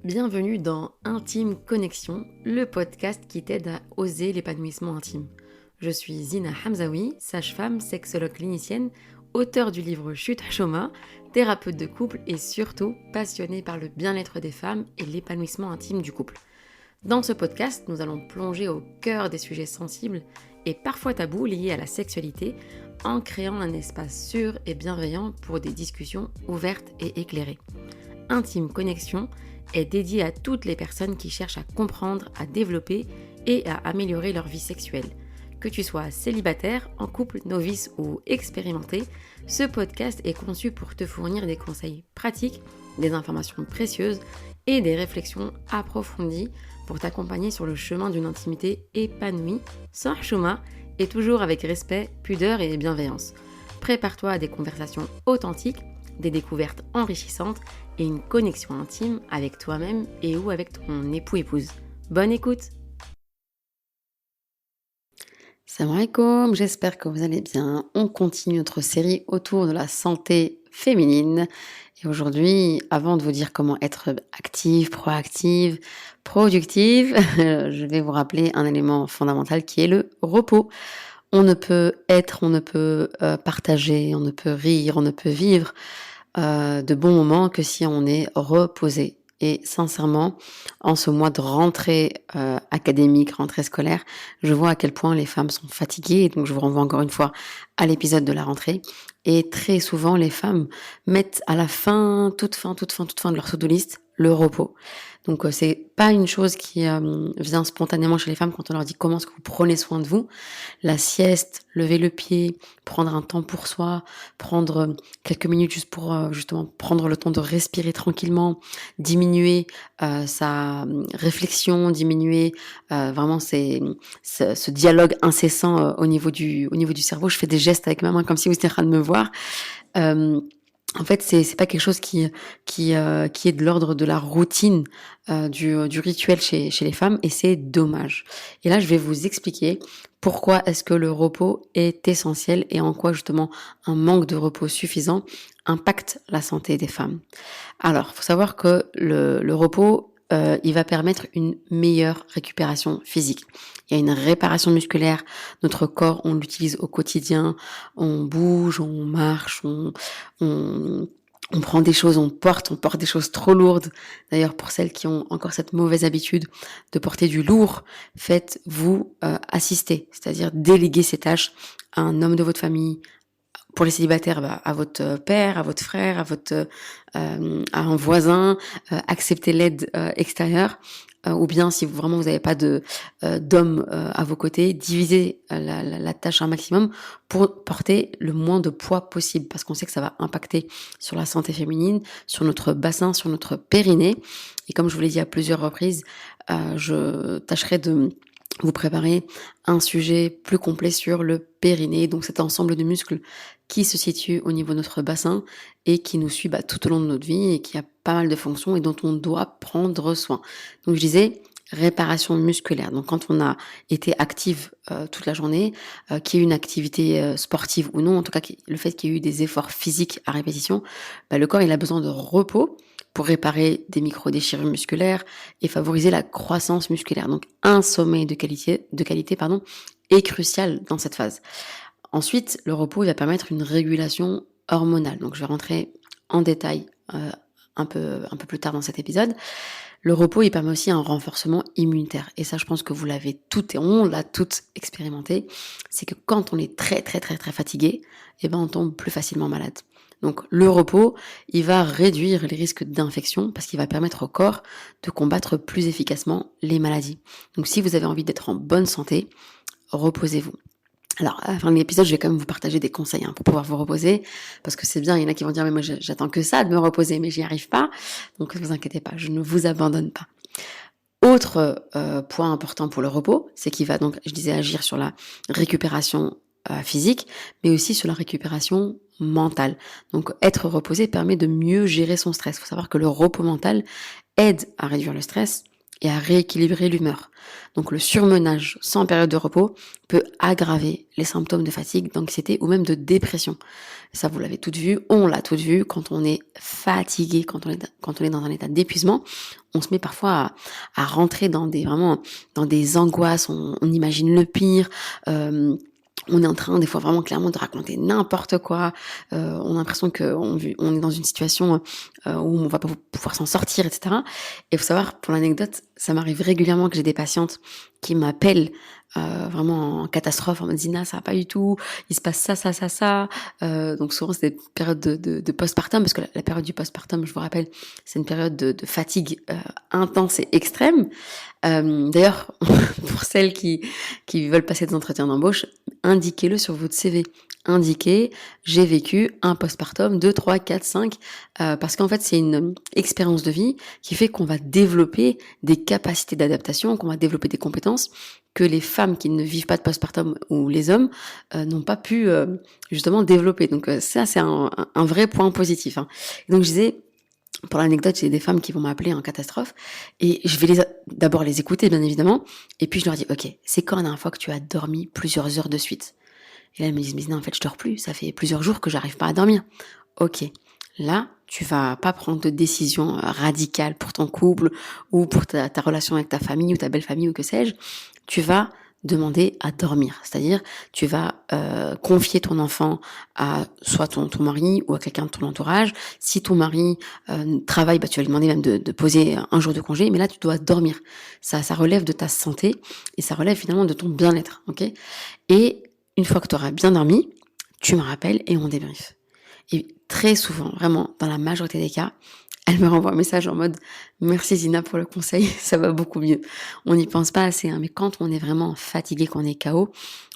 Bienvenue dans Intime Connexion, le podcast qui t'aide à oser l'épanouissement intime. Je suis Zina Hamzaoui, sage-femme, sexologue clinicienne, auteure du livre Chute Hashoma, thérapeute de couple et surtout passionnée par le bien-être des femmes et l'épanouissement intime du couple. Dans ce podcast, nous allons plonger au cœur des sujets sensibles et parfois tabous liés à la sexualité en créant un espace sûr et bienveillant pour des discussions ouvertes et éclairées. Intime Connexion est dédié à toutes les personnes qui cherchent à comprendre, à développer et à améliorer leur vie sexuelle. Que tu sois célibataire, en couple, novice ou expérimenté, ce podcast est conçu pour te fournir des conseils pratiques, des informations précieuses et des réflexions approfondies pour t'accompagner sur le chemin d'une intimité épanouie, sans chouma et toujours avec respect, pudeur et bienveillance. Prépare-toi à des conversations authentiques, des découvertes enrichissantes et une connexion intime avec toi-même et ou avec ton époux-épouse. Bonne écoute! Salam alaikum, j'espère que vous allez bien. On continue notre série autour de la santé féminine. Et aujourd'hui, avant de vous dire comment être active, proactive, productive, je vais vous rappeler un élément fondamental qui est le repos. On ne peut être, on ne peut partager, on ne peut rire, on ne peut vivre de bons moments que si on est reposé. Et sincèrement, en ce mois de rentrée académique, rentrée scolaire, je vois à quel point les femmes sont fatiguées. Donc je vous renvoie encore une fois à l'épisode de la rentrée. Et très souvent, les femmes mettent à la fin, toute fin de leur to-do list, le repos. Donc c'est pas une chose qui vient spontanément chez les femmes quand on leur dit comment est-ce que vous prenez soin de vous. La sieste, lever le pied, prendre un temps pour soi, prendre quelques minutes juste pour justement prendre le temps de respirer tranquillement, diminuer sa réflexion, diminuer vraiment ce dialogue incessant au niveau du cerveau. Je fais des gestes avec ma main comme si vous étiez en train de me voir. En fait, c'est pas quelque chose qui est de l'ordre de la routine du rituel chez les femmes, et c'est dommage. Et là, je vais vous expliquer pourquoi est-ce que le repos est essentiel et en quoi justement un manque de repos suffisant impacte la santé des femmes. Alors, il faut savoir que le repos, il va permettre une meilleure récupération physique. Il y a une réparation musculaire. Notre corps, on l'utilise au quotidien. On bouge, on marche, on prend des choses, on porte des choses trop lourdes. D'ailleurs, pour celles qui ont encore cette mauvaise habitude de porter du lourd, faites-vous assister, c'est-à-dire déléguer ces tâches à un homme de votre famille. Pour les célibataires, à votre père, à votre frère, à un voisin, acceptez l'aide extérieure. Ou bien si vous n'avez pas d'homme à vos côtés, divisez la tâche un maximum pour porter le moins de poids possible, parce qu'on sait que ça va impacter sur la santé féminine, sur notre bassin, sur notre périnée. Et comme je vous l'ai dit à plusieurs reprises, je tâcherai de vous préparer un sujet plus complet sur le périnée, donc cet ensemble de muscles qui se situe au niveau de notre bassin et qui nous suit tout au long de notre vie et qui a pas mal de fonctions et dont on doit prendre soin. Donc je disais réparation musculaire. Donc quand on a été active toute la journée, qu'il y ait une activité sportive ou non, en tout cas le fait qu'il y ait eu des efforts physiques à répétition, le corps il a besoin de repos pour réparer des micro-déchirures musculaires et favoriser la croissance musculaire. Donc un sommeil de qualité est crucial dans cette phase. Ensuite, le repos il va permettre une régulation hormonale. Donc je vais rentrer en détail un peu plus tard dans cet épisode. Le repos il permet aussi un renforcement immunitaire. Et ça, je pense que vous l'avez toutes et on l'a toutes expérimenté. C'est que quand on est très fatigué, on tombe plus facilement malade. Donc le repos, il va réduire les risques d'infection parce qu'il va permettre au corps de combattre plus efficacement les maladies. Donc si vous avez envie d'être en bonne santé, reposez-vous. Alors, à la fin de l'épisode, je vais quand même vous partager des conseils pour pouvoir vous reposer, parce que c'est bien, il y en a qui vont dire « mais moi j'attends que ça, de me reposer, mais j'y arrive pas ». Donc ne vous inquiétez pas, je ne vous abandonne pas. Autre point important pour le repos, c'est qu'il va donc, je disais, agir sur la récupération physique, mais aussi sur la récupération mentale. Donc être reposé permet de mieux gérer son stress. Il faut savoir que le repos mental aide à réduire le stress et à rééquilibrer l'humeur. Donc le surmenage sans période de repos peut aggraver les symptômes de fatigue, d'anxiété ou même de dépression. Ça, vous l'avez toutes vu, on l'a toutes vu, quand on est fatigué, quand on est dans un état d'épuisement, on se met parfois à rentrer dans des angoisses, on imagine le pire, on est en train, des fois, vraiment clairement de raconter n'importe quoi. On a l'impression qu'on est dans une situation où on va pas pouvoir s'en sortir, etc. Et il faut savoir, pour l'anecdote, ça m'arrive régulièrement que j'ai des patientes qui m'appellent vraiment en catastrophe, en me disant Zina, ça va pas du tout, il se passe ça, ça, ça, ça. Donc souvent, c'est des périodes de postpartum, parce que la période du postpartum, je vous rappelle, c'est une période de fatigue intense et extrême. D'ailleurs, pour celles qui veulent passer des entretiens d'embauche, indiquez-le sur votre CV. Indiquez, j'ai vécu un postpartum 2, 3, 4, 5, parce qu'en fait, c'est une expérience de vie qui fait qu'on va développer des capacités d'adaptation, qu'on va développer des compétences que les femmes qui ne vivent pas de postpartum ou les hommes n'ont pas pu justement développer. Donc ça, c'est un vrai point positif. Hein. Et donc je disais, pour l'anecdote, j'ai des femmes qui vont m'appeler en catastrophe et je vais d'abord les écouter, bien évidemment. Et puis, je leur dis, OK, c'est quand la dernière fois que tu as dormi plusieurs heures de suite? Et là, elles me disent, mais non, en fait, je dors plus. Ça fait plusieurs jours que j'arrive pas à dormir. OK. Là, tu vas pas prendre de décision radicale pour ton couple ou pour ta relation avec ta famille ou ta belle famille ou que sais-je. Tu vas demander à dormir. C'est-à-dire, tu vas confier ton enfant à soit ton mari ou à quelqu'un de ton entourage. Si ton mari travaille, tu vas lui demander même de poser un jour de congé, mais là, tu dois dormir. Ça relève de ta santé et ça relève finalement de ton bien-être. Ok ? Et une fois que tu auras bien dormi, tu me rappelles et on débriefe. Et très souvent, vraiment, dans la majorité des cas, elle me renvoie un message en mode « Merci Zina pour le conseil, ça va beaucoup mieux ». On n'y pense pas assez, hein, mais quand on est vraiment fatigué, qu'on est KO,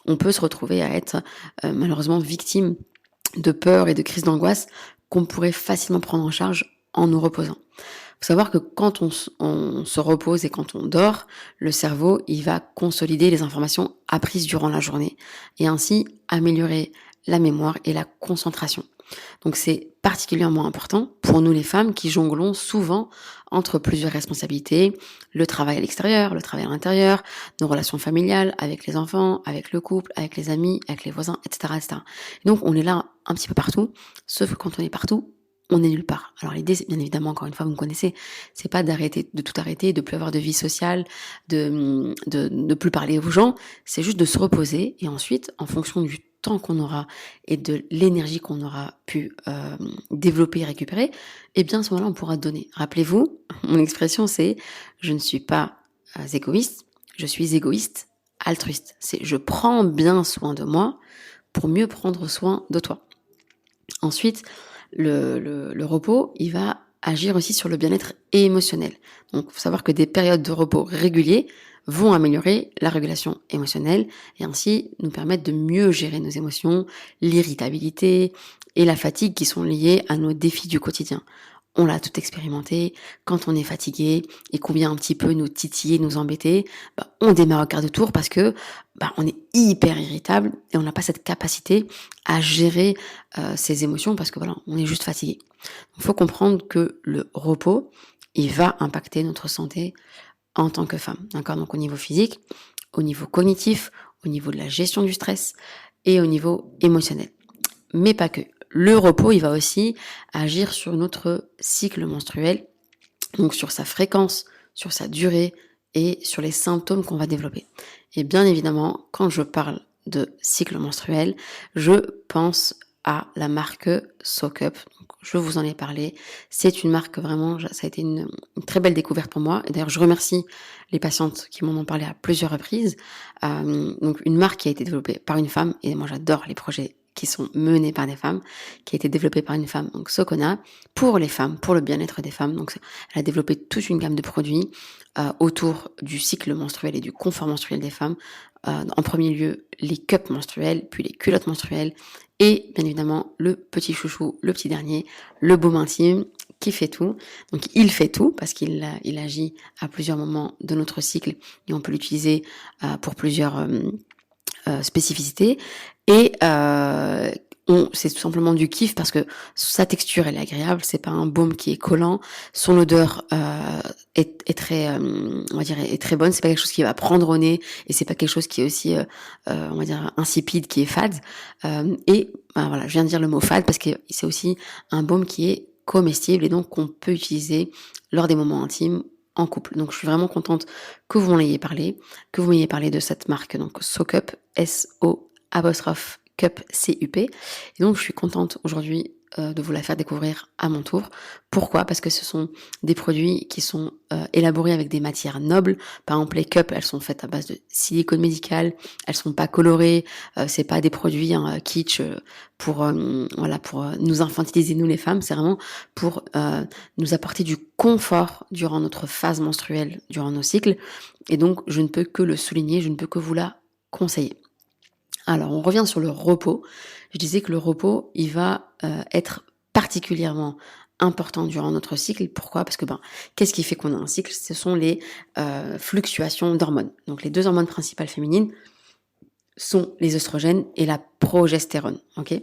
on peut se retrouver à être malheureusement victime de peur et de crises d'angoisse qu'on pourrait facilement prendre en charge en nous reposant. Il faut savoir que quand on se repose et quand on dort, le cerveau, il va consolider les informations apprises durant la journée et ainsi améliorer la mémoire et la concentration. Donc c'est particulièrement important pour nous les femmes qui jonglons souvent entre plusieurs responsabilités, le travail à l'extérieur, le travail à l'intérieur, nos relations familiales avec les enfants, avec le couple, avec les amis, avec les voisins, etc., etc. Et donc on est là un petit peu partout, sauf que quand on est partout, on est nulle part. Alors l'idée, c'est bien évidemment, encore une fois, vous me connaissez, c'est pas de tout arrêter, de plus avoir de vie sociale, de ne plus parler aux gens, c'est juste de se reposer et ensuite, en fonction du temps qu'on aura et de l'énergie qu'on aura pu développer et récupérer, eh bien à ce moment-là, on pourra donner. Rappelez-vous, mon expression, c'est « je ne suis pas égoïste, je suis égoïste altruiste ». C'est « je prends bien soin de moi pour mieux prendre soin de toi ». Ensuite, le repos, il va agir aussi sur le bien-être émotionnel. Donc, il faut savoir que des périodes de repos réguliers vont améliorer la régulation émotionnelle et ainsi nous permettre de mieux gérer nos émotions, l'irritabilité et la fatigue qui sont liées à nos défis du quotidien. On l'a tout expérimenté, quand on est fatigué et qu'on vient un petit peu nous titiller, nous embêter, on démarre au quart de tour parce que on est hyper irritable et on n'a pas cette capacité à gérer ses émotions parce que voilà, on est juste fatigué. Il faut comprendre que le repos, il va impacter notre santé en tant que femme, d'accord ? Donc au niveau physique, au niveau cognitif, au niveau de la gestion du stress et au niveau émotionnel. Mais pas que. Le repos, il va aussi agir sur notre cycle menstruel, donc sur sa fréquence, sur sa durée et sur les symptômes qu'on va développer. Et bien évidemment, quand je parle de cycle menstruel, je pense à la marque Soak-Up. Je vous en ai parlé. C'est une marque vraiment, ça a été une très belle découverte pour moi. Et d'ailleurs, je remercie les patientes qui m'en ont parlé à plusieurs reprises. Donc, une marque qui a été développée par une femme. Et moi, j'adore les projets qui sont menés par des femmes, qui a été développée par une femme, donc Socona, pour les femmes, pour le bien-être des femmes. Donc, elle a développé toute une gamme de produits autour du cycle menstruel et du confort menstruel des femmes. En premier lieu, les cups menstruels, puis les culottes menstruelles, et bien évidemment, le petit chouchou, le petit dernier, le baume intime, qui fait tout. Donc, il fait tout, parce qu'il agit à plusieurs moments de notre cycle, et on peut l'utiliser pour plusieurs spécificités. Et c'est tout simplement du kiff parce que sa texture elle est agréable, c'est pas un baume qui est collant, son odeur est très on va dire est très bonne, c'est pas quelque chose qui va prendre au nez et c'est pas quelque chose qui est aussi on va dire insipide, qui est fade. Et voilà, je viens de dire le mot fade parce que c'est aussi un baume qui est comestible et donc qu'on peut utiliser lors des moments intimes en couple. Donc je suis vraiment contente que vous m'ayez parlé de cette marque, donc SoCup, Cup, CUP. Et donc, je suis contente aujourd'hui de vous la faire découvrir à mon tour. Pourquoi ? Parce que ce sont des produits qui sont élaborés avec des matières nobles. Par exemple, les cups, elles sont faites à base de silicone médical. Elles sont pas colorées. C'est pas des produits kitsch pour nous infantiliser, nous les femmes. C'est vraiment pour nous apporter du confort durant notre phase menstruelle, durant nos cycles. Et donc, je ne peux que le souligner, je ne peux que vous la conseiller. Alors, on revient sur le repos. Je disais que le repos, il va être particulièrement important durant notre cycle. Pourquoi ? Parce que qu'est-ce qui fait qu'on a un cycle ? Ce sont les fluctuations d'hormones. Donc, les 2 hormones principales féminines sont les œstrogènes et la progestérone. Ok ?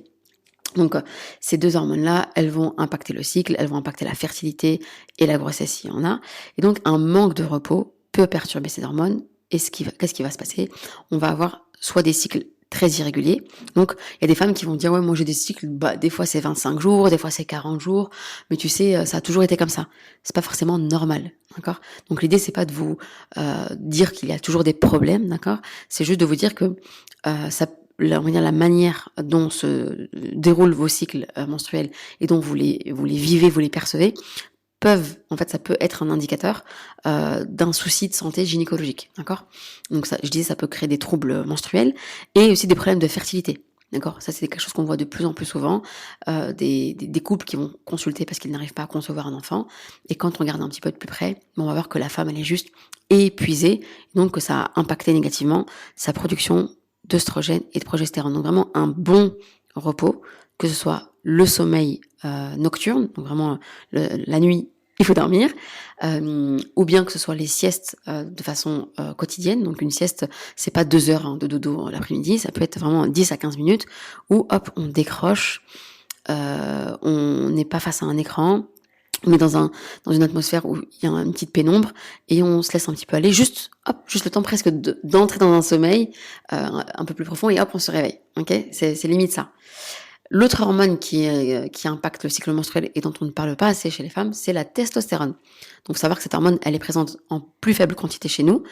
Donc, ces 2 hormones-là, elles vont impacter le cycle, elles vont impacter la fertilité et la grossesse s'il y en a. Et donc, un manque de repos peut perturber ces hormones. Et qu'est-ce qui va se passer ? On va avoir soit des cycles très irréguliers. Donc, il y a des femmes qui vont dire, ouais, moi j'ai des cycles, des fois c'est 25 jours, des fois c'est 40 jours, mais tu sais, ça a toujours été comme ça. C'est pas forcément normal, d'accord ? Donc, l'idée, c'est pas de vous dire qu'il y a toujours des problèmes, d'accord ? C'est juste de vous dire que on va dire la manière dont se déroulent vos cycles menstruels et dont vous les vivez, vous les percevez, ça peut être un indicateur d'un souci de santé gynécologique, d'accord ? Donc ça, je disais, ça peut créer des troubles menstruels et aussi des problèmes de fertilité, d'accord ? Ça, c'est quelque chose qu'on voit de plus en plus souvent, des couples qui vont consulter parce qu'ils n'arrivent pas à concevoir un enfant, et quand on regarde un petit peu de plus près, on va voir que la femme, elle est juste épuisée, donc que ça a impacté négativement sa production d'œstrogène et de progestérone. Donc vraiment un bon repos, que ce soit le sommeil nocturne, donc vraiment la nuit, il faut dormir, ou bien que ce soit les siestes de façon quotidienne. Donc une sieste, c'est pas 2 heures de dodo l'après-midi, ça peut être vraiment 10 à 15 minutes, où hop, on décroche, on n'est pas face à un écran, on est dans une atmosphère où il y a une petite pénombre et on se laisse un petit peu aller, juste le temps presque d'entrer dans un sommeil un peu plus profond et hop, on se réveille. Ok, c'est limite ça. L'autre hormone qui impacte le cycle menstruel et dont on ne parle pas assez chez les femmes, c'est la testostérone. Donc, savoir que cette hormone, elle est présente en plus faible quantité chez nous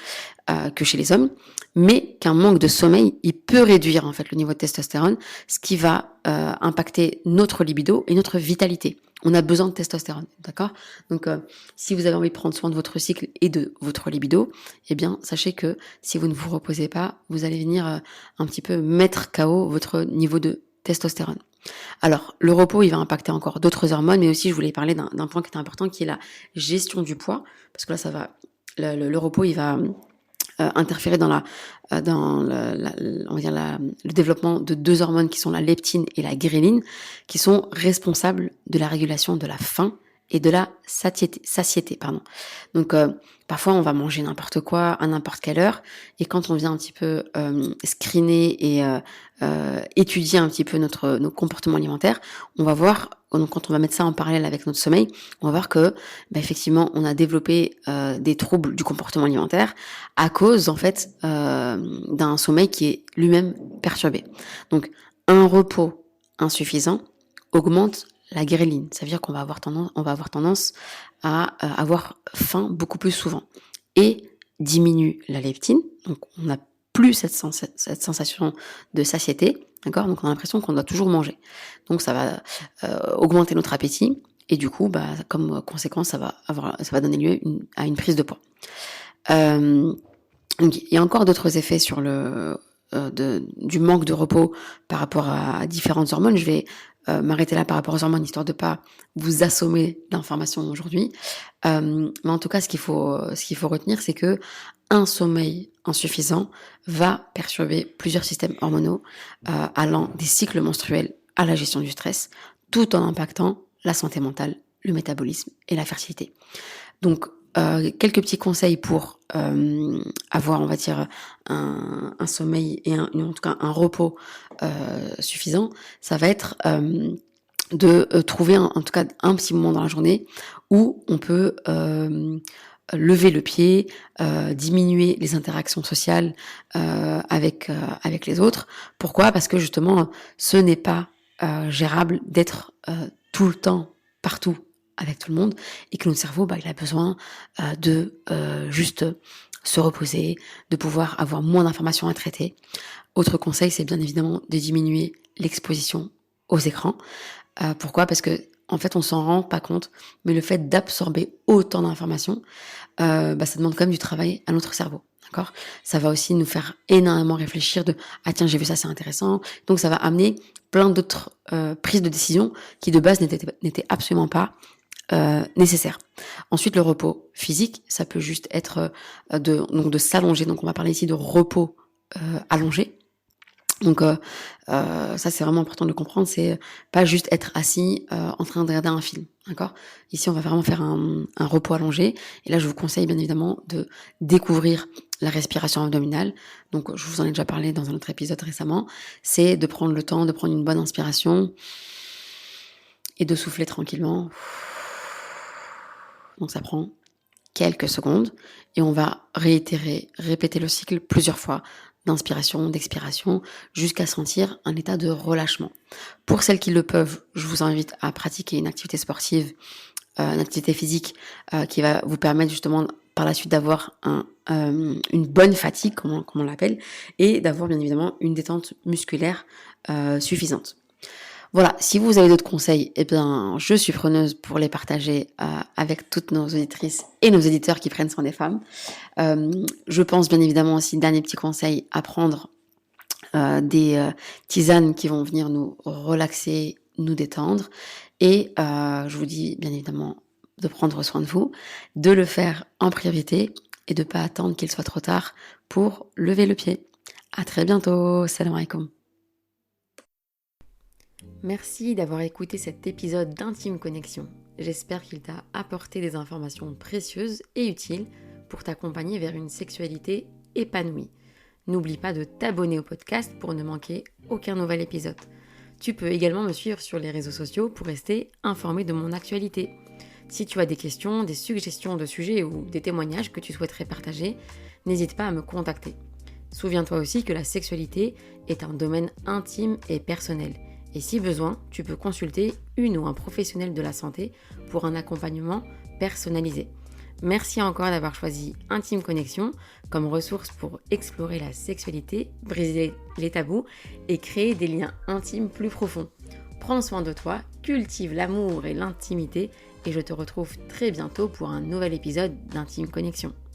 que chez les hommes, mais qu'un manque de sommeil, il peut réduire en fait le niveau de testostérone, ce qui va impacter notre libido et notre vitalité. On a besoin de testostérone, d'accord ? Donc, si vous avez envie de prendre soin de votre cycle et de votre libido, eh bien, sachez que si vous ne vous reposez pas, vous allez venir un petit peu mettre KO votre niveau de testostérone. Alors, le repos, il va impacter encore d'autres hormones, mais aussi, je voulais parler d'un point qui est important, qui est la gestion du poids, parce que là, le repos, il va interférer dans le développement de 2 hormones qui sont la leptine et la ghrelin, qui sont responsables de la régulation de la faim et de la satiété. Donc, parfois, on va manger n'importe quoi à n'importe quelle heure, et quand on vient un petit peu screener et étudier un petit peu nos comportements alimentaires, on va voir, donc quand on va mettre ça en parallèle avec notre sommeil, on va voir que effectivement, on a développé des troubles du comportement alimentaire à cause en fait d'un sommeil qui est lui-même perturbé. Donc, un repos insuffisant augmente la ghrelin, ça veut dire qu'on va avoir tendance à avoir faim beaucoup plus souvent, et diminue la leptine, donc on n'a plus cette sensation de satiété, d'accord ? Donc on a l'impression qu'on doit toujours manger, donc ça va augmenter notre appétit, et du coup, comme conséquence, ça va donner lieu à une prise de poids. Donc il y a encore d'autres effets sur du manque de repos par rapport à différentes hormones. Je vais m'arrêter là par rapport aux hormones, histoire de pas vous assommer d'informations aujourd'hui. Mais en tout cas, ce qu'il faut retenir, c'est que un sommeil insuffisant va perturber plusieurs systèmes hormonaux, allant des cycles menstruels à la gestion du stress, tout en impactant la santé mentale, le métabolisme et la fertilité. Donc, quelques petits conseils pour avoir, on va dire, un sommeil et en tout cas un repos suffisant, ça va être de trouver en tout cas un petit moment dans la journée où on peut lever le pied, diminuer les interactions sociales avec les autres. Pourquoi ? Parce que justement, ce n'est pas gérable d'être tout le temps, partout, avec tout le monde, et que notre cerveau, il a besoin de juste se reposer, de pouvoir avoir moins d'informations à traiter. Autre conseil, c'est bien évidemment de diminuer l'exposition aux écrans. Pourquoi ? Parce que en fait, on s'en rend pas compte, mais le fait d'absorber autant d'informations, ça demande quand même du travail à notre cerveau. D'accord ? Ça va aussi nous faire énormément réfléchir de « Ah tiens, j'ai vu ça, c'est intéressant ». Donc ça va amener plein d'autres prises de décision qui de base n'étaient absolument pas nécessaires. Ensuite, le repos physique, ça peut juste être de s'allonger. Donc on va parler ici de repos allongé. Donc ça c'est vraiment important de le comprendre, c'est pas juste être assis en train de regarder un film, d'accord ? Ici on va vraiment faire un repos allongé, et là je vous conseille bien évidemment de découvrir la respiration abdominale. Donc je vous en ai déjà parlé dans un autre épisode récemment, c'est de prendre le temps de prendre une bonne inspiration et de souffler tranquillement. Donc ça prend quelques secondes et on va répéter le cycle plusieurs fois d'inspiration, d'expiration, jusqu'à sentir un état de relâchement. Pour celles qui le peuvent, je vous invite à pratiquer une activité sportive, une activité physique qui va vous permettre justement par la suite d'avoir une bonne fatigue, comme on l'appelle, et d'avoir bien évidemment une détente musculaire suffisante. Voilà, si vous avez d'autres conseils, je suis preneuse pour les partager avec toutes nos auditrices et nos éditeurs qui prennent soin des femmes. Je pense bien évidemment aussi, dernier petit conseil, à prendre des tisanes qui vont venir nous relaxer, nous détendre. Et je vous dis bien évidemment de prendre soin de vous, de le faire en priorité et de ne pas attendre qu'il soit trop tard pour lever le pied. À très bientôt, salam alaikum. Merci d'avoir écouté cet épisode d'Intime Connexion. J'espère qu'il t'a apporté des informations précieuses et utiles pour t'accompagner vers une sexualité épanouie. N'oublie pas de t'abonner au podcast pour ne manquer aucun nouvel épisode. Tu peux également me suivre sur les réseaux sociaux pour rester informé de mon actualité. Si tu as des questions, des suggestions de sujets ou des témoignages que tu souhaiterais partager, n'hésite pas à me contacter. Souviens-toi aussi que la sexualité est un domaine intime et personnel. Et si besoin, tu peux consulter une ou un professionnel de la santé pour un accompagnement personnalisé. Merci encore d'avoir choisi Intime Connexion comme ressource pour explorer la sexualité, briser les tabous et créer des liens intimes plus profonds. Prends soin de toi, cultive l'amour et l'intimité et je te retrouve très bientôt pour un nouvel épisode d'Intime Connexion.